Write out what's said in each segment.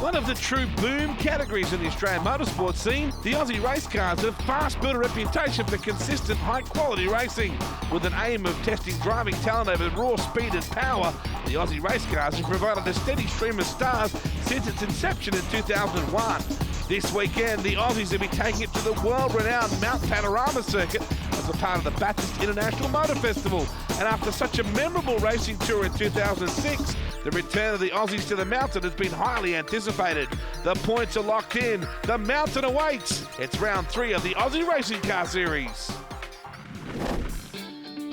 One of the true boom categories in the Australian motorsport scene, the Aussie race cars have fast built a reputation for consistent, high-quality racing. With an aim of testing driving talent over raw speed and power, the Aussie race cars have provided a steady stream of stars since its inception in 2001. This weekend, the Aussies will be taking it to the world-renowned Mount Panorama circuit as a part of the Bathurst International Motor Festival. And after such a memorable racing tour in 2006, the return of the Aussies to the mountain has been highly anticipated. The points are locked in. The mountain awaits. It's round 3 of the Aussie Racing Car Series.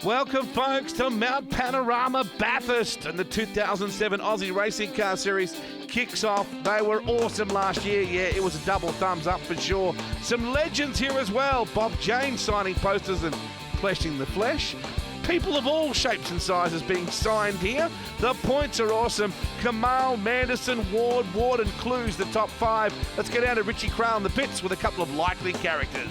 Welcome, folks, to Mount Panorama Bathurst, and the 2007 Aussie Racing Car Series kicks off. They were awesome last year. Yeah, it was a double thumbs up for sure. Some legends here as well. Bob James signing posters and fleshing the flesh. People of all shapes and sizes being signed here. The points are awesome. KEMAL, Manderson, Ward and Clues, the top 5. Let's get down to Richie Crowell in the pits with a couple of likely characters.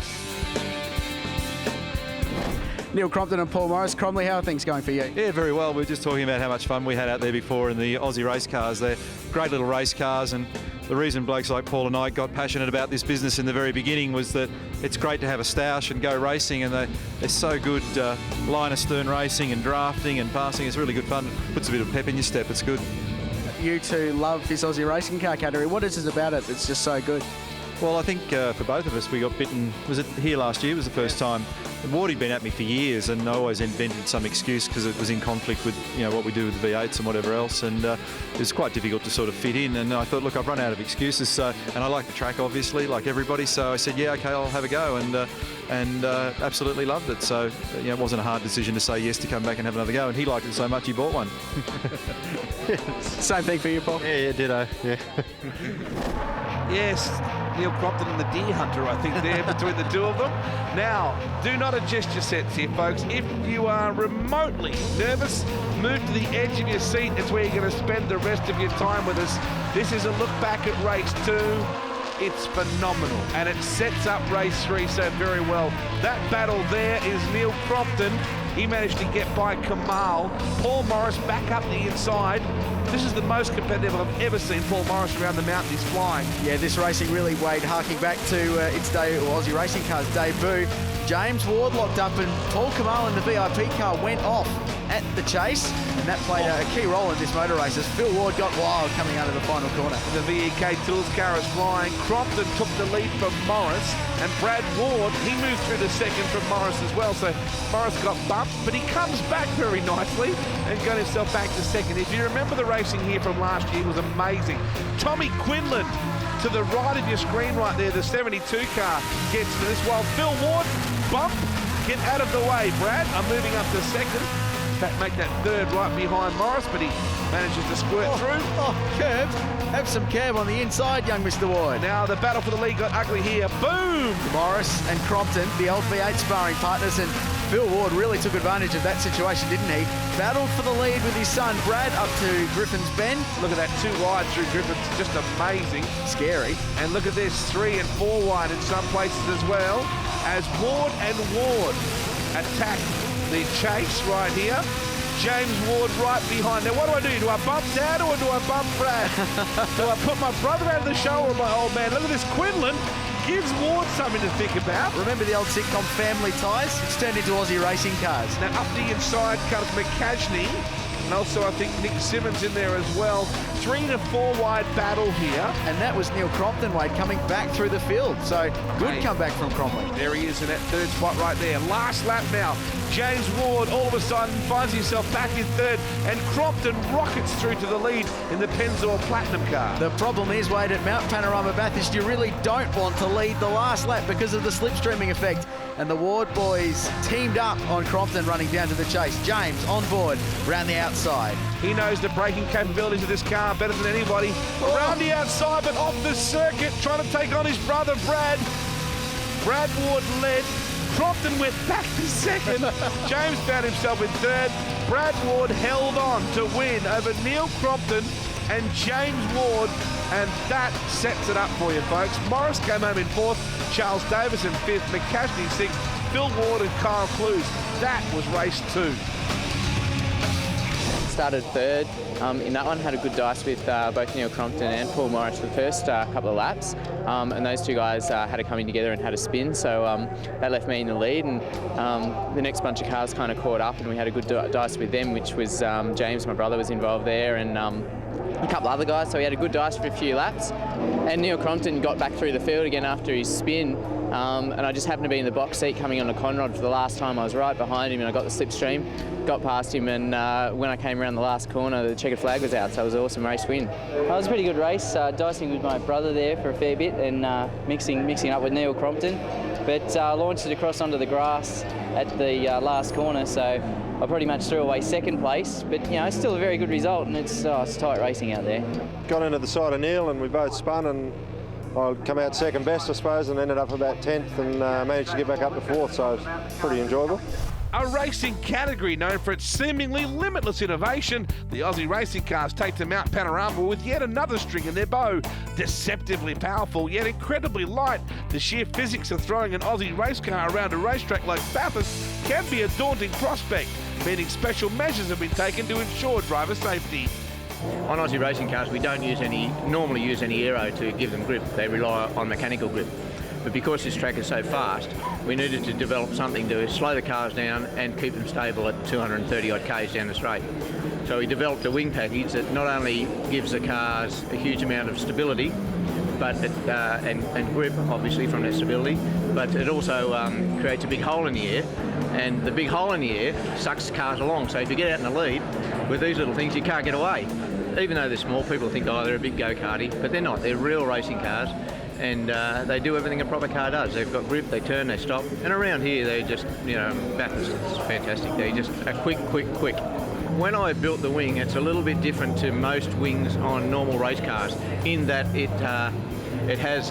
Neil Crompton and Paul Morris. Cromley, how are things going for you? Yeah, very well. We were just talking about how much fun we had out there before in the Aussie race cars. They're great little race cars, and the reason blokes like Paul and I got passionate about this business in the very beginning was that it's great to have a stoush and go racing, and they're so good line of stern racing and drafting and passing. It's really good fun. It puts a bit of pep in your step. It's good. You two love this Aussie racing car category. What is it about it that's just so good? Well, I think for both of us, we got bitten. Was it here last year? It was the first time. And Wardy'd been at me for years, and I always invented some excuse because it was in conflict with what we do with the V8s and whatever else, and it was quite difficult to sort of fit in. And I thought, look, I've run out of excuses, so, and I like the track, obviously, like everybody. So I said, yeah, okay, I'll have a go, and absolutely loved it. So it wasn't a hard decision to say yes to come back and have another go. And he liked it so much, he bought one. Same thing for you, Paul. Yeah, ditto. Yeah. Yes, Neil Crompton and the deer hunter, I think, there between the two of them. Now, do not adjust your sets here, folks. If you are remotely nervous, move to the edge of your seat. It's where you're going to spend the rest of your time with us. This is a look back at race 2. It's phenomenal, and it sets up race 3 so very well. That battle there is Neil Crompton. He managed to get by KEMAL. Paul Morris back up the inside. This is the most competitive I've ever seen Paul Morris around the mountain. He's flying. Yeah, this racing really, Wade, harking back to its Aussie Racing Cars debut. James Ward locked up, and Paul KEMAL in the VIP car went off at the chase, and that played a key role in this motor race as Phil Ward got wild coming out of the final corner. The VEK Tools car is flying. Crompton took the lead from Morris, and Brad Ward, he moved through the second from Morris as well, so Morris got bumped, but he comes back very nicely and got himself back to second. If you remember the racing here from last year, it was amazing. Tommy Quinlan to the right of your screen right there, the 72 car gets to this, while Phil Ward, bump, get out of the way. Brad, I'm moving up to second. In fact, make that third right behind Morris, but he manages to squirt through. Curb. Have some curb on the inside, young Mr. Ward. Now the battle for the lead got ugly here. Boom! Morris and Crompton, the old V8 sparring partners, and Phil Ward really took advantage of that situation, didn't he? Battled for the lead with his son Brad up to Griffin's Bend. Look at that 2 wide through Griffin's, just amazing. Scary. And look at this, 3 and 4 wide in some places as well, as Ward and Ward attack the chase right here. James Ward right behind. Now, what do? Do I bump Dad or do I bump Brad? Do I put my brother out of the show or my old man? Look at this, Quinlan gives Ward something to think about. Remember the old sitcom Family Ties? It's turned into Aussie racing cars. Now, up the inside comes McCashney, and also I think Nick Simmons in there as well. 3 to 4 wide battle here. And that was Neil Crompton, Wade, coming back through the field. So good comeback from Cromley. There he is in that third spot right there. Last lap now. James Ward all of a sudden finds himself back in third, and Crompton rockets through to the lead in the Pennzoil Platinum car. The problem is, Wade, at Mount Panorama Bathurst, you really don't want to lead the last lap because of the slipstreaming effect. And the Ward boys teamed up on Crompton running down to the chase. James on board, round the outside. He knows the braking capabilities of this car better than anybody. Around the outside, but off the circuit, trying to take on his brother, Brad. Brad Ward led. Crompton went back to second. James found himself in third. Brad Ward held on to win over Neil Crompton and James Ward, and that sets it up for you, folks. Morris came home in fourth, Charles Davis in fifth, McCashney sixth, Phil Ward and Kyle Clues. That was race 2. started third in that one. Had a good dice with both Neil Crompton and Paul Morris for the first couple of laps. And those two guys had to come in together and had a spin, so that left me in the lead. And the next bunch of cars kind of caught up, and we had a good dice with them, which was James, my brother, was involved there, and a couple other guys. So we had a good dice for a few laps. And Neil Crompton got back through the field again after his spin. And I just happened to be in the box seat coming on the Conrod for the last time. I was right behind him and I got the slipstream, got past him, and when I came around the last corner, the checkered flag was out, so it was an awesome race win. It was a pretty good race, dicing with my brother there for a fair bit and mixing up with Neil Crompton, but launched it across onto the grass at the last corner, so I pretty much threw away second place, but you know, it's still a very good result, and it's tight racing out there. Got into the side of Neil and we both spun, and I come out second best, I suppose, and ended up about 10th and managed to get back up to 4th, so it was pretty enjoyable. A racing category known for its seemingly limitless innovation, the Aussie Racing Cars take to Mount Panorama with yet another string in their bow. Deceptively powerful, yet incredibly light, the sheer physics of throwing an Aussie race car around a racetrack like Bathurst can be a daunting prospect, meaning special measures have been taken to ensure driver safety. On Aussie Racing Cars, we don't normally use any aero to give them grip. They rely on mechanical grip. But because this track is so fast, we needed to develop something to slow the cars down and keep them stable at 230 odd k's down the straight. So we developed a wing package that not only gives the cars a huge amount of stability, but and grip, obviously, from that stability, but it also creates a big hole in the air, and the big hole in the air sucks the cars along. So if you get out in the lead with these little things, you can't get away. Even though they're small, people think, oh, they're a big go-karty, but they're not. They're real racing cars, and they do everything a proper car does. They've got grip, they turn, they stop, and around here they just, you know, Bathurst is fantastic. They just are quick. When I built the wing, it's a little bit different to most wings on normal race cars in that it has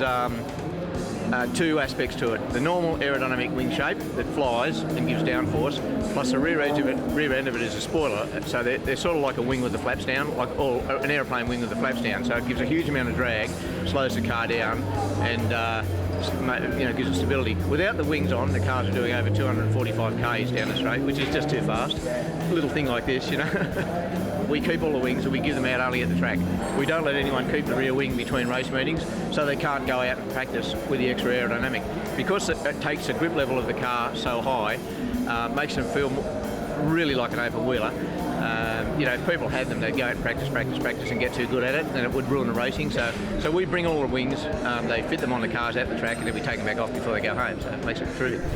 two aspects to it. The normal aerodynamic wing shape that flies and gives downforce, plus the rear end of it is a spoiler. So they're sort of like a wing with the flaps down, or an aeroplane wing with the flaps down. So it gives a huge amount of drag, slows the car down, and gives it stability. Without the wings on, the cars are doing over 245 k's down the straight, which is just too fast. A little thing like this, you know. We keep all the wings and we give them out only at the track. We don't let anyone keep the rear wing between race meetings, so they can't go out and practice with the extra aerodynamic. Because it takes the grip level of the car so high, makes them feel really like an open wheeler. If people had them, they'd go out and practice and get too good at it, and it would ruin the racing. So we bring all the wings, they fit them on the cars at the track, and then we take them back off before they go home. So it makes it terrific.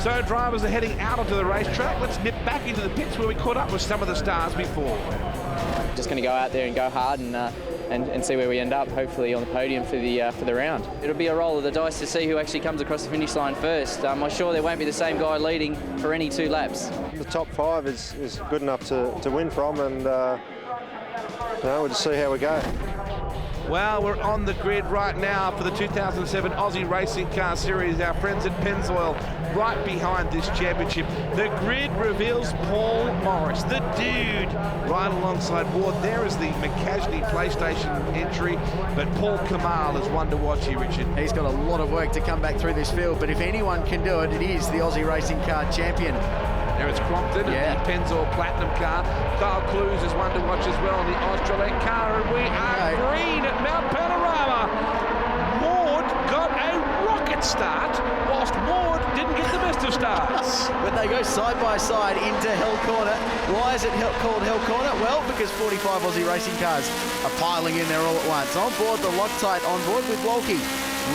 So drivers are heading out onto the racetrack. Let's nip back into the pits where we caught up with some of the stars before. Just going to go out there and go hard and see where we end up, hopefully on the podium for the round. It'll be a roll of the dice to see who actually comes across the finish line first. I'm sure there won't be the same guy leading for any 2 laps. The top 5 is good enough to win from, and we'll just see how we go. Well, we're on the grid right now for the 2007 Aussie Racing Cars Series. Our friends at Pennzoil right behind this championship. The grid reveals Paul Morris, the dude, right alongside Ward. There is the McCashney PlayStation entry, but Paul KEMAL is one to watch here, Richard. He's got a lot of work to come back through this field, but if anyone can do it, it is the Aussie Racing Car champion. There it's CROMPTON, and the Pennzoil Platinum car. Kyle Clues is one to watch as well on the Australian car, and we are green at Mount Panorama. Ward got a rocket start, whilst Ward didn't get the best of starts. But they go side by side into Hell Corner. Why is it called Hell Corner? Well, because 45 Aussie racing cars are piling in there all at once. On board the Loctite on board with Wolke,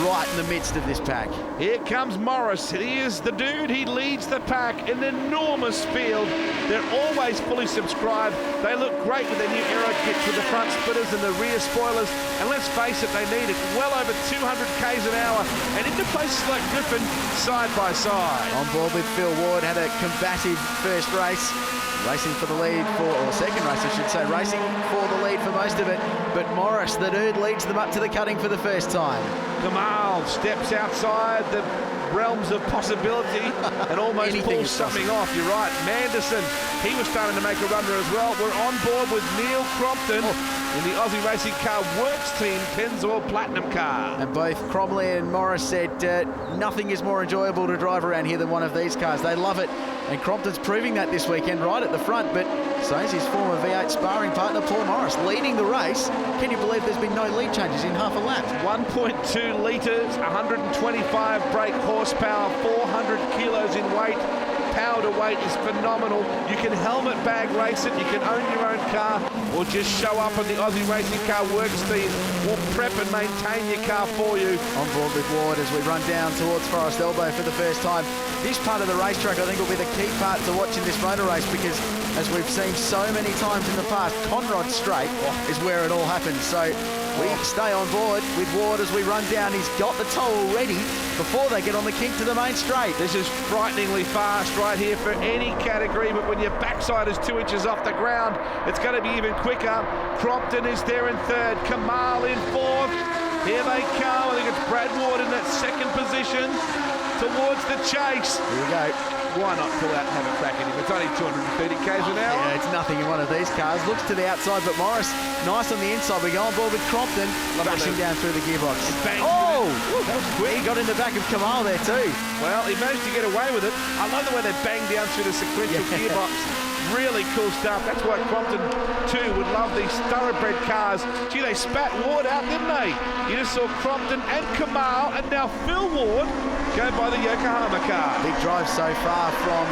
right in the midst of this pack. Here comes Morris. He is the dude. He leads the pack in an enormous field. They're always fully subscribed. They look great with their new aero kits with the front splitters and the rear spoilers. And let's face it, they need it well over 200 k's an hour and into places like Griffin side by side. On board with Phil Ward, had a combative first race. Racing for the lead or second race, I should say, racing for the lead for most of it. But Morris, the dude, leads them up to the cutting for the first time. KEMAL steps outside the realms of possibility and almost Anything pull is something possible. off. You're right. Manderson, he was starting to make a runner as well. We're on board with Neil Crompton in the Aussie Racing Car Works Team Pennzoil Platinum car. And both Cromley and Morris said nothing is more enjoyable to drive around here than one of these cars. They love it. And Crompton's proving that this weekend right at the front, but so is his former V8 sparring partner, Paul Morris, leading the race. Can you believe there's been no lead changes in half a lap? 1.2 litres, 125 brake horsepower, 400 kilos in weight. Power to weight is phenomenal. You can helmet bag race it, you can own your own car, or just show up on the Aussie Racing Car Works team. We'll prep and maintain your car for you. On board with Ward as we run down towards Forest Elbow for the first time. This part of the racetrack, I think, will be the key part to watching this motor race, because as we've seen so many times in the past, Conrod Straight is where it all happens. So we stay on board with Ward as we run down. He's got the tow ready before they get on the kink to the main straight. This is frighteningly fast right here for any category, but when your backside is 2 inches off the ground, it's going to be even quicker. Crompton is there in third, KEMAL in fourth. Here they come. I think it's Brad Ward in that second position towards the chase. Here we go. Why not pull out and have a crack at him? It's only 230 k's an hour. Yeah, it's nothing in one of these cars. Looks to the outside, but Morris, nice on the inside. We go on board with Crompton, bashing down through the gearbox. Bang. Oh! That was quick. He got in the back of KEMAL there too. Well, he managed to get away with it. I love the way they bang down through the sequential gearbox. Really cool stuff. That's why Crompton, too, would love these thoroughbred cars. Gee, they spat Ward out, didn't they? You just saw Crompton and KEMAL, and now Phil Ward go by the Yokohama car. Big drive so far from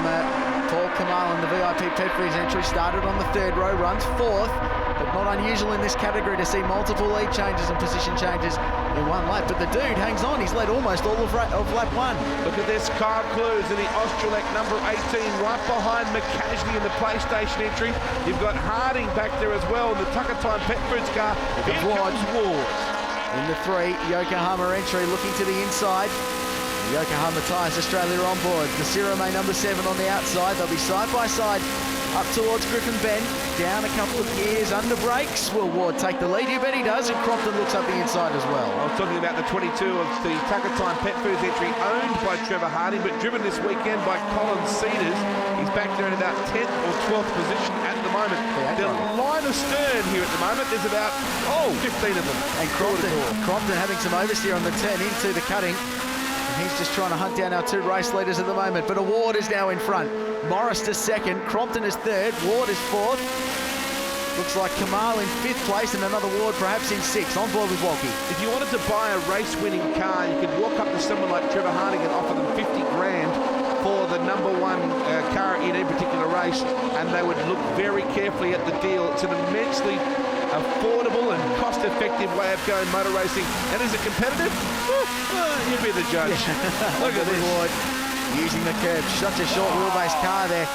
Paul KEMAL in the VIP Petfreeze entry. Started on the third row, runs fourth, but not unusual in this category to see multiple lead changes and position changes in one lap. But the dude hangs on. He's led almost all of lap one. Look at this, Kyle Clues in the Australek number 18, right behind McCashney in the PlayStation entry. You've got Harding back there as well in the Tucker Time Pet Foods car. Here comes Ward. In the three, Yokohama entry, looking to the inside. Yokohama Tyres Australia on board. The Cirome number 7 on the outside. They'll be side by side up towards Griffin Bend. Down a couple of gears, under brakes. Will Ward take the lead? You bet he does. And Crompton looks up the inside as well. I was talking about the 22 of the Tucker Time Pet Foods entry, owned by Trevor Harding, but driven this weekend by Colin Cedars. He's back there in about 10th or 12th position at the moment. The line of stern here at the moment, there's about 15 of them. And Crompton having some oversteer on the turn into the cutting. And he's just trying to hunt down our two race leaders at the moment. But a Ward is now in front. Morris to second, Crompton is third, Ward is fourth. Looks like KEMAL in fifth place and another Ward perhaps in sixth. On board with Walkie. If you wanted to buy a race-winning car, you could walk up to someone like Trevor Harding and offer them 50 grand for the number one car in a particular race, and they would look very carefully at the deal. It's an immensely affordable and cost-effective way of going motor racing. And is it competitive? You be the judge. Look at this. Ward using the curb. Such a short wheelbase car there.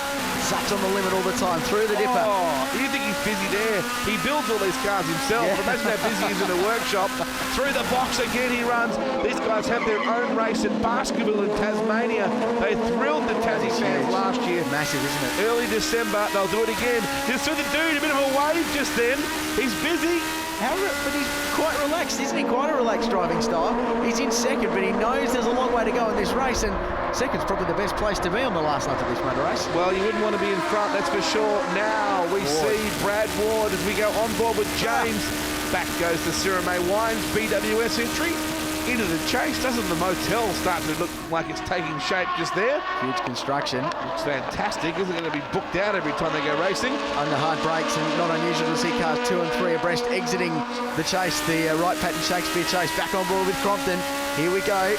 Such on the limit all the time. Through the dipper. Oh, you think he's busy there? He builds all these cars himself. Yeah. Imagine how busy he is in the workshop. Through the box again he runs. These guys have their own race at Baskerville in Tasmania. They thrilled the Tassie fans last year. Massive, isn't it? Early December, they'll do it again. Just through the dude, a bit of a wave just then. He's busy. But he's quite relaxed, isn't he? Quite a relaxed driving style. He's in second, but he knows there's a long way to go in this race, and second's probably the best place to be on the last lap of this motor race. Well, you wouldn't want to be in front, that's for sure. Now we see Brad Ward as we go on board with James. Back goes the Cirome Wines BWS entry into the chase. Doesn't the motel start to look like it's taking shape just there? Huge construction. Looks fantastic. Isn't it going to be booked out every time they go racing? Under hard brakes, and not unusual to see cars 2 and 3 abreast exiting the chase. The Wright Patton Shakespeare chase back on board with Crompton. Here we go.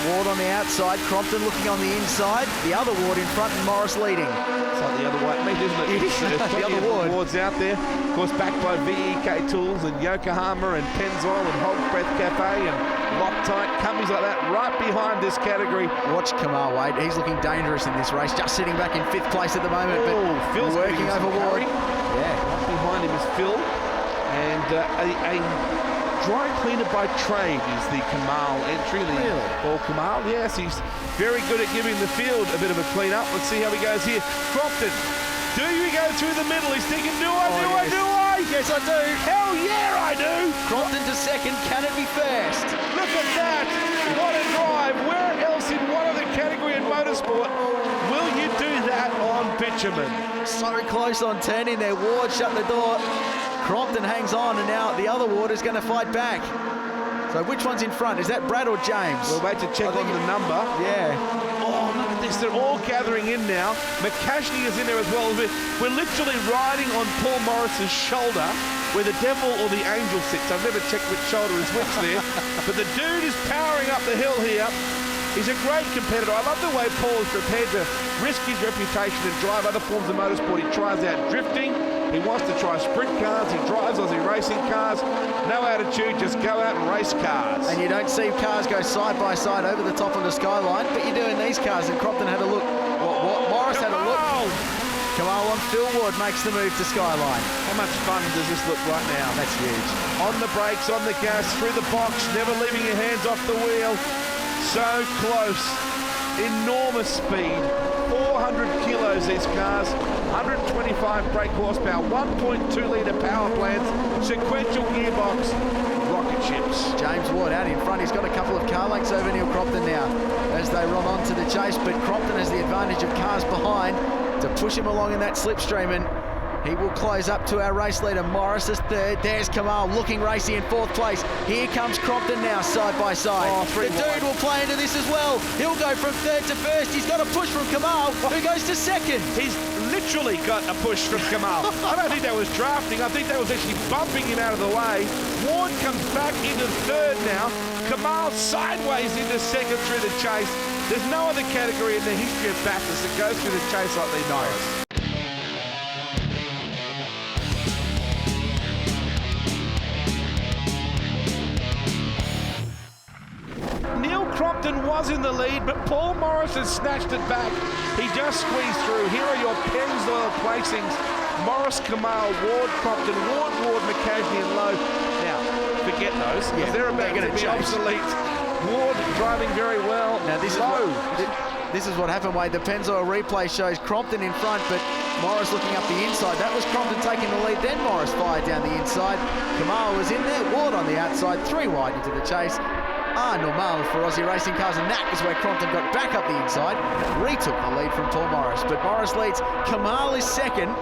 Ward on the outside, Crompton looking on the inside. The other Ward in front and Morris leading. It's like the other white meat, isn't it? There's The other plenty of Ward. Wards out there. Of course, backed by VEK Tools and Yokohama and Pennzoil and Hog's Breath Cafe and Loctite, companies like that right behind this category. Watch KEMAL, Wade. He's looking dangerous in this race. Just sitting back in 5th place at the moment, but Phil's working over Ward. Yeah, right behind him is Phil. And a dry cleaner by trade is the KEMAL entry. Paul KEMAL, yes, he's very good at giving the field a bit of a clean up. Let's see how he goes here. Crompton, do you go through the middle? He's thinking, do I? Yes, I do. Hell yeah, I do. Crompton to second. Can it be first? Look at that. What a drive. Where else in one of motorsport. Will you do that on bitumen? So close on turning there. Ward shut the door. Crompton hangs on, and now the other Ward is going to fight back. So which one's in front? Is that Brad or James? We'll wait to check on the number. Yeah. Oh, look at this. They're all gathering in now. McCashney is in there as well. We're literally riding on Paul Morris's shoulder where the devil or the angel sits. I've never checked which shoulder is which there. But the dude is powering up the hill here. He's a great competitor. I love the way Paul is prepared to risk his reputation and drive other forms of motorsport. He tries out drifting. He wants to try sprint cars. He drives Aussie racing cars. No attitude, just go out and race cars. And you don't see cars go side by side over the top of the skyline, but you do in these cars. And Crompton had a look. What Morris had a look. KEMAL on Phil Ward makes the move to skyline. How much fun does this look right now? That's huge. On the brakes, on the gas, through the box, never leaving your hands off the wheel. So close. Enormous speed. 400 kilos these cars. 125 brake horsepower. 1.2 litre power plants. Sequential gearbox. Rocket ships. James Ward out in front. He's got a couple of car lengths over Neil Crompton now as they run on to the chase. But Crompton has the advantage of cars behind to push him along in that slipstream, and he will close up to our race leader. Morris is third. There's KEMAL looking racy in fourth place. Here comes Crompton now, side by side. The dude will play into this as well. He'll go from third to first. He's got a push from KEMAL, who goes to second. He's literally got a push from KEMAL. I don't think that was drafting. I think that was actually bumping him out of the way. Ward comes back into third now. KEMAL sideways into second through the chase. There's no other category in the history of Bathurst that goes through the chase like these guys. Neil Crompton was in the lead, but Paul Morris has snatched it back. He just squeezed through. Here are your Pennzoil placings. Morris, KEMAL, Ward, Crompton, Ward, McCashney and Lowe. Now, forget those, because they're about to be obsolete. Ward driving very well. Now this is what happened, Wade. The Pennzoil replay shows Crompton in front, but Morris looking up the inside. That was Crompton taking the lead, then Morris fired down the inside. KEMAL was in there, Ward on the outside, 3 wide into the chase. Normal for Aussie Racing Cars, and that is where Crompton got back up the inside, retook the lead from Paul Morris. But Morris leads, KEMAL is second,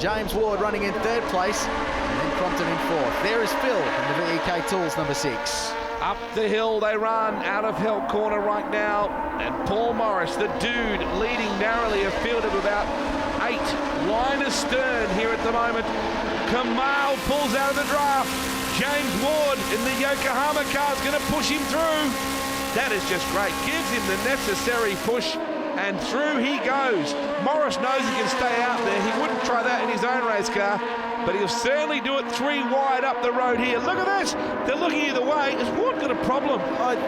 James Ward running in third place, and then Crompton in fourth. There is Phil in the VEK Tools number 6. Up the hill they run, out of Hell Corner right now, and Paul Morris, the dude, leading narrowly, a field of about 8. Line astern here at the moment. KEMAL pulls out of the draft. James Ward in the Yokohama car is going to push him through. That is just great. Gives him the necessary push, and through he goes. Morris knows he can stay out there. He wouldn't try that in his own race car, but he'll certainly do it 3 wide up the road here. Look at this. They're looking either way. Has Ward got a problem?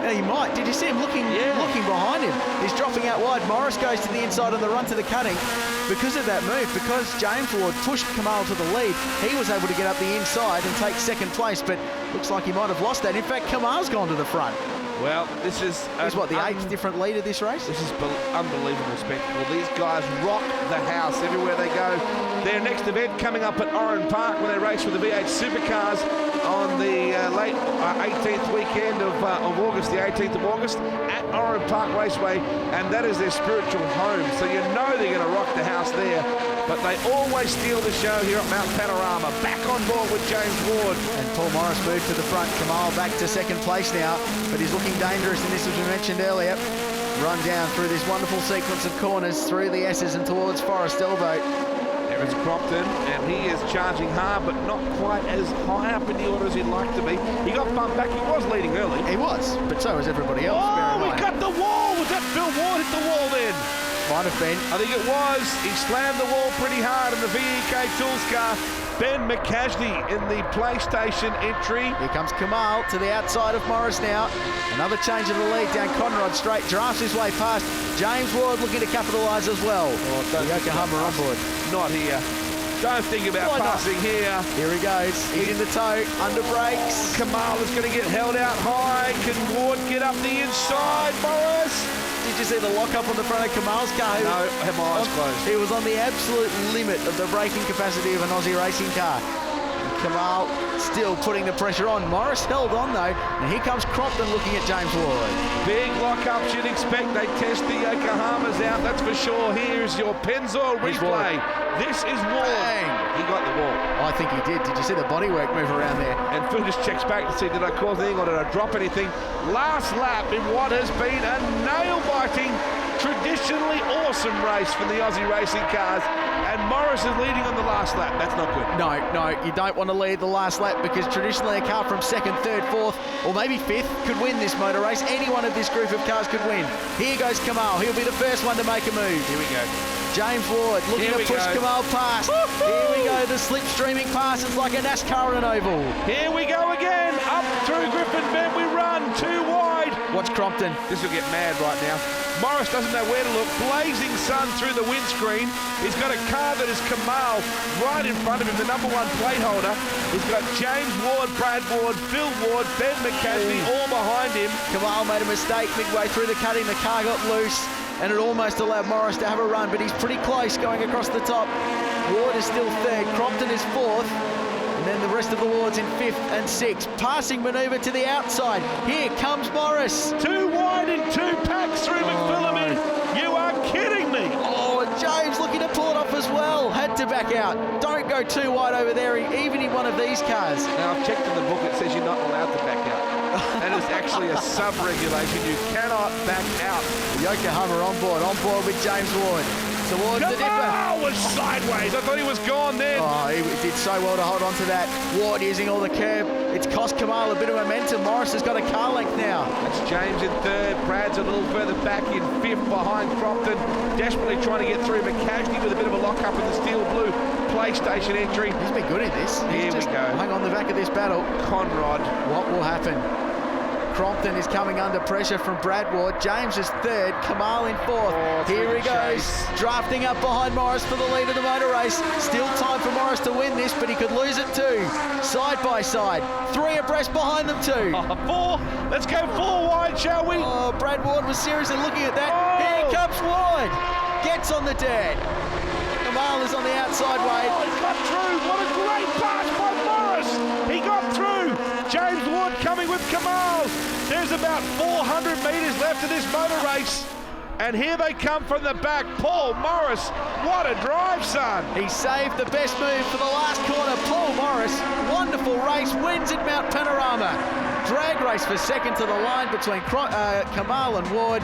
He might. Did you see him looking behind him? He's dropping out wide. Morris goes to the inside on the run to the cutting. Because of that move, because James Ward pushed KEMAL to the lead, he was able to get up the inside and take second place, but looks like he might have lost that. In fact, KEMAL's gone to the front. Well, this is... He's what, the 8th different lead of this race? This is unbelievable spectacle. These guys rock the house everywhere they go. Their next event coming up at Oran Park when they race with the V8 Supercars on the late 18th weekend of August, the 18th of August, at Oran Park Raceway, and that is their spiritual home. So you know they're going to rock the house there. But they always steal the show here at Mount Panorama. Back on board with James Ward. And Paul Morris moved to the front. KEMAL back to second place now, but he's looking dangerous in this, as we mentioned earlier. Run down through this wonderful sequence of corners, through the S's and towards Forest Elbow. There is Crompton, and he is charging hard, but not quite as high up in the order as he'd like to be. He got bumped back. He was leading early. He was, but so was everybody else. Oh, we got the wall. Was that Phil Ward hit the wall then? Might have been. I think it was. He slammed the wall pretty hard in the VEK Tools car. Ben McCashney in the PlayStation entry. Here comes KEMAL to the outside of Morris now. Another change of the lead down Conrod Straight. Drafts his way past. James Ward looking to capitalise as well. Yokohama on board. Not here. Don't think about passing here. Here he goes. He's in the tow. Under brakes. KEMAL is going to get held out high. Can Ward get up the inside, Morris? Did you see the lock-up on the front of KEMAL's car? No, I had my eyes closed. He was on the absolute limit of the braking capacity of an Aussie racing car. KEMAL still putting the pressure on. Morris held on though, and here comes CROMPTON looking at James Ward. Big lock-ups you'd expect. They test the Yokohamas out, that's for sure. Here's your Pennzoil replay. This is Ward. Bang. He got the wall. I think he did. Did you see the bodywork move around there? And Phil just checks back to see, did I cause anything or did I drop anything? Last lap in what has been a nail-biting, traditionally awesome race for the Aussie Racing Cars. And Morris is leading on the last lap. That's not good. No, you don't want to lead the last lap because traditionally a car from second, third, fourth, or maybe fifth could win this motor race. Any one of this group of cars could win. Here goes KEMAL. He'll be the first one to make a move. Here we go. James Ward looking to push KEMAL past. Here we go. The slipstreaming passes like a NASCAR in an oval. Here we go again. Up through Griffin Bend we run. Too wide. Watch CROMPTON. This will get mad right now. Morris doesn't know where to look. Blazing sun through the windscreen. He's got a car that is KEMAL right in front of him, the number 1 plate holder. He's got James Ward, Brad Ward, Phil Ward, Ben McCashney all behind him. KEMAL made a mistake midway through the cutting. The car got loose and it almost allowed Morris to have a run, but he's pretty close going across the top. Ward is still third. CROMPTON is fourth. And then the rest of the Wards in 5th and 6th. Passing manoeuvre to the outside. Here comes Morris. Too wide in 2 packs through McPhillamy. You are kidding me. Oh, James looking to pull it off as well. Had to back out. Don't go too wide over there, even in one of these cars. Now, I've checked in the book, it says you're not allowed to back out. That is actually a sub-regulation. You cannot back out. Yokohama on board with James Ward. Towards the dipper. KEMAL was sideways. I thought he was gone then. Oh, he did so well to hold on to that. Ward using all the curb. It's cost KEMAL a bit of momentum. Morris has got a car length now. That's James in 3rd. Brad's a little further back in 5th behind CROMPTON. Desperately trying to get through McCashney with a bit of a lock-up in the steel blue PlayStation entry. He's been good in this. Here we go. Hang on the back of this battle. Conrod. What will happen? CROMPTON is coming under pressure from Brad Ward. James is 3rd, KEMAL in 4th. Oh, here he goes, drafting up behind Morris for the lead of the motor race. Still time for Morris to win this, but he could lose it too. Side by side, 3 abreast behind them too. 4, let's go 4 wide, shall we? Oh, Brad Ward was seriously looking at that. Oh. Here comes Ward, gets on the dirt. KEMAL is on the outside way. Oh, he got through, what a great pass by Morris. He got through. James Ward coming with KEMAL. There's about 400 metres left of this motor race. And here they come from the back. Paul Morris, what a drive, son. He saved the best move for the last corner. Paul Morris, wonderful race, wins at Mount Panorama. Drag race for second to the line between KEMAL and Ward.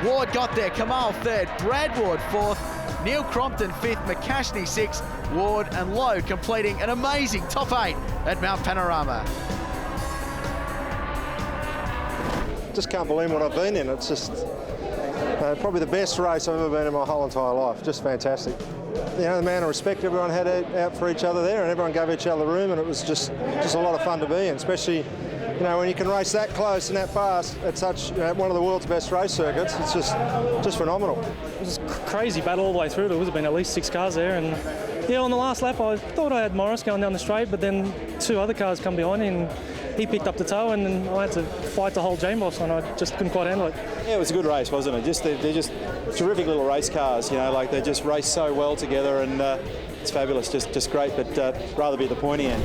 Ward got there, KEMAL 3rd, Brad Ward 4th, Neil CROMPTON 5th, McCashney 6th, Ward and Lowe completing an amazing top 8 at Mount Panorama. Just can't believe what I've been in. It's just probably the best race I've ever been in my whole entire life. Just fantastic. You know, the amount of respect everyone had out for each other there, and everyone gave each other room, and it was just a lot of fun to be in, especially, you know, when you can race that close and that fast at such, you know, one of the world's best race circuits. It's just phenomenal. It was a crazy battle all the way through. There would have been at least 6 cars there, and yeah, on the last lap I thought I had Morris going down the straight, but then 2 other cars come behind him. He picked up the tow, and then I had to fight to hold James off, and I just couldn't quite handle it. Yeah, it was a good race, wasn't it? They're just terrific little race cars, you know, like they just race so well together, and it's fabulous, just great, but rather be at the pointy end.